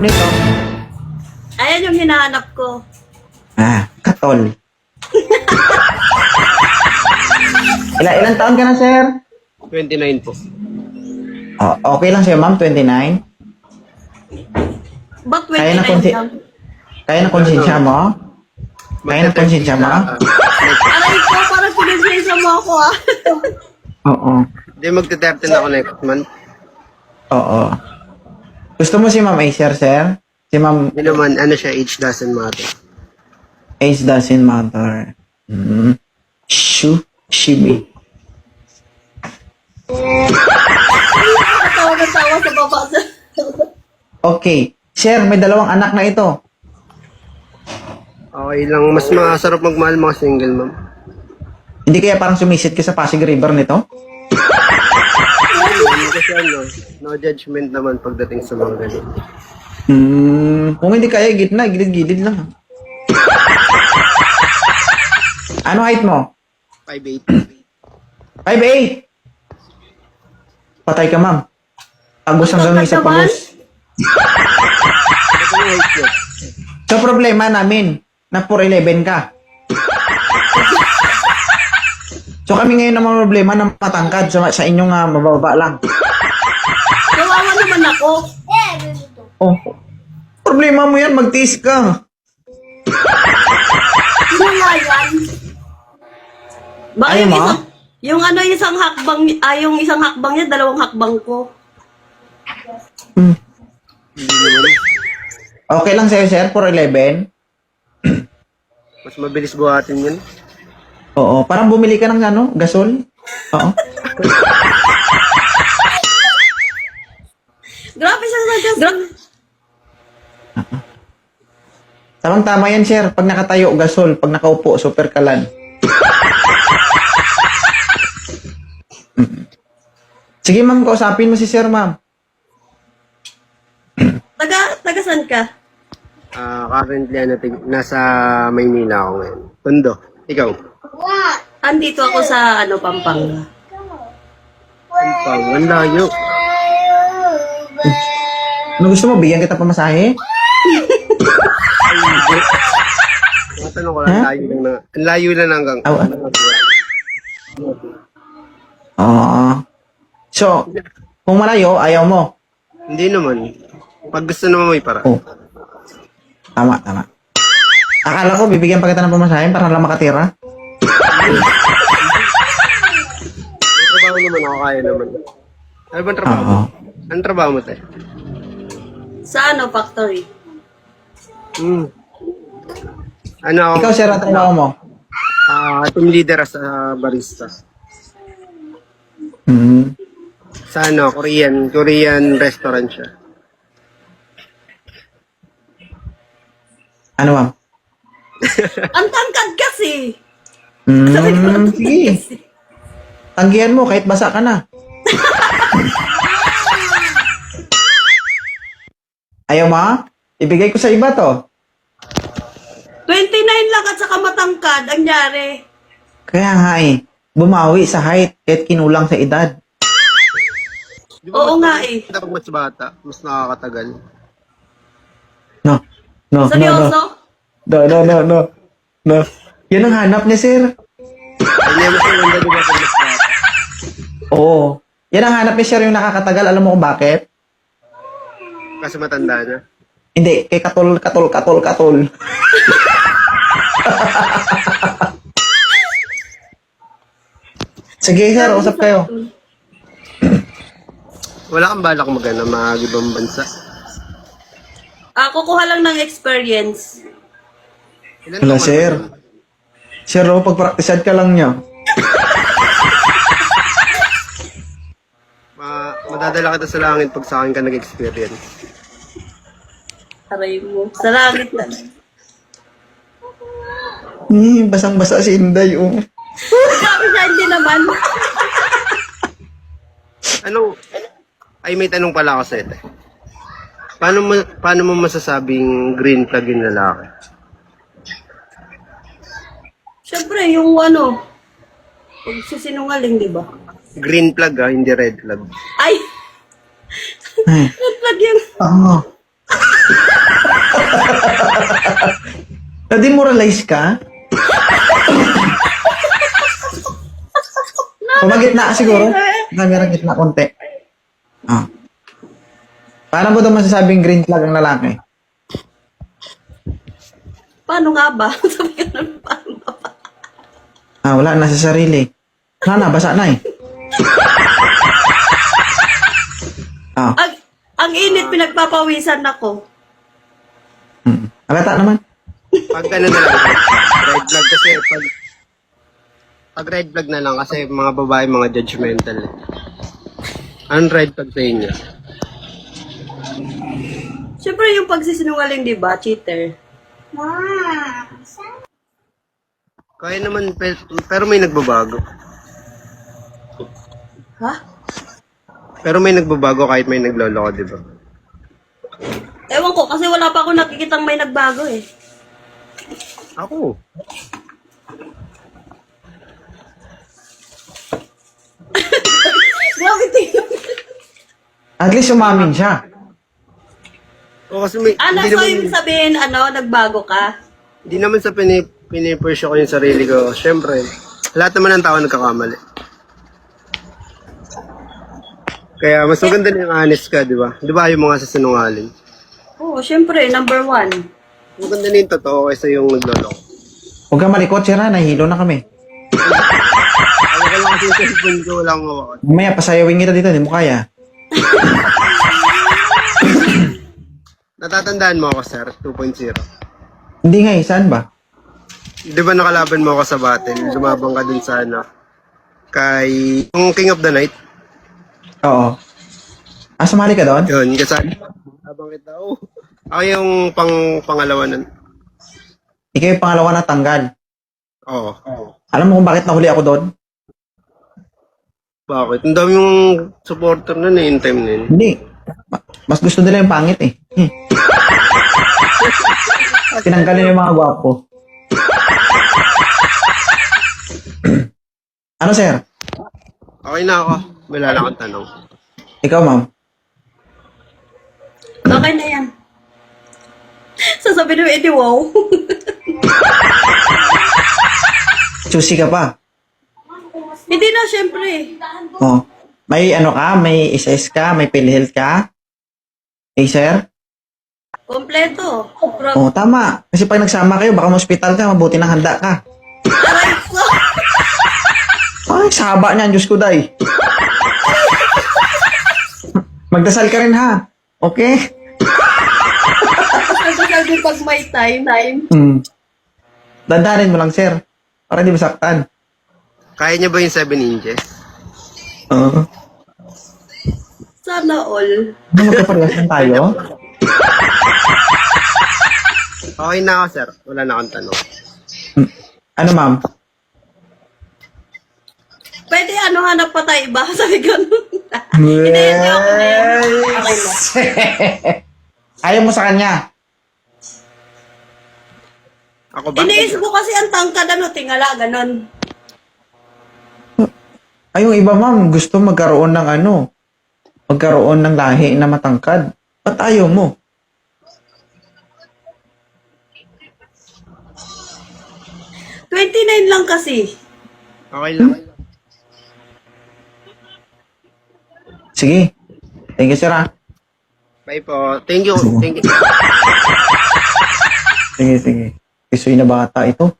nito? Ayan yung hinahanap ko. Katol. Ilang taon ka na, sir? 29 po. Oh, okay lang sa'yo, ma'am, 29? Ba't Kaya na 29 lang? Kaya na konsensya mo? Kaya na konsensya mo? Aray ko, parang sinensya mo ako ah. Oo. Hindi, magte-13 ako next month. Oo. Gusto mo si Ma'am Acer, sir? Si Ma'am Hindi naman, ano siya, age doesn't matter. Ace doesn't matter. Shibi. Tawa na tawa sa baba. Okay. Sir, may dalawang anak na ito. Okay lang, mas masarap magmahal mga single, ma'am. Hindi kaya parang sumisit ka sa Pasig River nito? Kasi ano, no judgment naman pagdating sa mga ganun. Kung hindi kaya, gitna. Gilid-gilid lang. Ano height mo? 5'8". 5'8". Patay ka, ma'am. Agos hanggang may isa pagos. Ito yung height ko. So, problema namin na 4'11 ka. So, kami ngayon naman problema na matangkad sa inyong mababa lang. Kawawa naman ako. Oh, problema mo yan, magtiis ka. Ano nga yan? Baka Ayaw yung mo? yung ano, isang hakbang, yung isang hakbang niya, dalawang hakbang ko. Hindi naman. Okay lang sa'yo, sir, 4'11. Mas mabilis buhatin yun. Oo, parang bumili ka ng gasol. Oo. Grabe siya sa gasol. Tamang-tama yan, sir. Pag nakatayo, gasol. Pag nakaupo, super kalan. Sige, ma'am, kausapin mo si sir, ma'am. Taga saan ka? Currently, nasa Maynila ako ngayon. Tondo. Ikaw? Andito ako sa Pampanga. Ang layo. Ano gusto mo? Bigyan kita pamasahe? Matanong ko lang, ang layo lang hanggang. Oo. So, kung malayo, ayaw mo. Hindi naman. Pag gusto naman may para. Oh. Tama. Akala ko, bibigyan pa kita ng pamasahe para lang makatira. May trabaho naman ako, kaya naman. Ano ba trabaho mo? Oo. Anong trabaho mo, te? Sa factory. Ano ako? Ikaw, sir, ang trabaho mo? Team leader sa barista. Sa Korean restaurant siya. Ano, ma'am? Ang tangkad kasi. Sige. Tanggihan mo kahit basa ka na. Ayaw mo? Ibigay ko sa iba to. 29 lang at saka matangkad. Ang nyari. Kaya nga bumawi sa height kahit kinulang sa edad. Di ba Oo mas nga maganda Pag mas bata, mas nakakatagal. No. Seryoso? No. Yan ang hanap niya, sir. Hindi mas maganda, di ba, pag mas bata? Oo. Yan ang hanap niya, sir, yung nakakatagal. Alam mo kung bakit? Kasi matanda na. Hindi, kay katol. Sige, sir, usap kayo. Wala kang balak mag-ibang bansa. Kukuha lang ng experience. Ilan Wala, taon ka sir. na? Sir, pagpraktisan ka lang niya. Madadala kita sa langit pag sa akin ka nag-experience. Aray mo. Sa langit na. Basang-basa si Inday, oh. Sabi siya, hindi naman. Ay, may tanong pala ako sa ito. Paano mo masasabing green flag yung lalaki? Siyempre, yung pag sisinungaling, di ba? Green flag hindi red flag. Ay! Red flag yung... Oo. Na-demoralize ka? Pumagitna siguro. Camera gitna konti. Ah. Paano mo daw masasabing green flag ang lalaki? Paano nga ba? Sabi ka na, paano nga ba? Ah, wala na sa sarili. Na, basa na eh. Ah. Ang init, pinagpapawisan ako. Agata naman. Pag ano na lang, red flag kasi pag red flag na lang kasi mga babae mga judgmental eh. Anong red flag sa inyo? Siyempre yung pagsisinungaling, di ba? Cheater. Kaya naman, pero may nagbabago. Ha? Pero may nagbabago kahit may nagloloko, di ba? Ewan ko, kasi wala pa ako nakikitang may nagbago eh. Ako. Grabe tingnan. At least umamin siya. O kasi may, Ano, hindi so naman, yung sabihin, nagbago ka? hindi naman sa pinipursue ko yung sarili ko. Siyempre, lahat naman ng tao nagkakamali. Kaya mas maganda na yung honest ka, di ba? Di ba yung mga sasinungaling? Oo, siyempre, number 1. Maganda na yung totoo kaysa yung nagloloko. Huwag kang malikot, sira. Nahihilo na kami. Ano ka lang kasi yung cellphone ko, wala akong mawakot. Mamaya, pasayawin kita dito. Hindi mo kaya. Natatandaan mo ako, sir, 2.0. Hindi nga eh. Saan ba? Di ba nakalaban mo ako sa battle? Lumabang ka dun sa ano? Kay... Yung King of the Night? Oo. Ah, sumali ka doon? Yun, kasali. Habang kita, oh. Ako yung pangalawa nun. Ikaw yung pangalawa na tanggal. Oo. Alam mo kung bakit nahuli ako doon? Bakit? Ang dami yung supporter nun eh, in time na yun. Hindi. Mas gusto nila yung pangit eh. Tinanggalin yung mga gwapo. Ano, sir? Okay na ako. Wala lang akong tanong. Ikaw, ma'am? Okay na yan. Sasabihin mo, edi wow. Susi ka pa. Hindi na, syempre. Oh. May ano ka? May SS ka? May PhilHealth ka? Eh, sir? Kompleto. Oh, tama. Kasi pag nagsama kayo, baka hospital ka, mabuti nang handa ka. Aray ko. Ay, saba niyan, Diyos ko, day. Magdasal ka rin, ha? Okay? Sabi pag may time. Dandanin mo lang, sir. Para di masaktan. Kaya niya ba yung 7 inches? Oo. Sana all. Magkaparehas lang tayo? Okay na ako, sir. Wala na akong tanong. Ano, ma'am? Pwede hanap pa tayo iba? Sabi ko. Hindi, ako na yan. Okay na. Ayaw mo sa kanya. Ako ba? Iniis mo kasi ang tangkad, tingala, ganon. Ay, yung iba, ma'am, gusto magkaroon ng magkaroon ng lahi na matangkad. Ba't ayaw mo? $29 lang kasi. Okay lang. Sige. Thank you, sir, ha? Bye po. Thank you. Thank you. Sige, sige. Isuy na bata ito.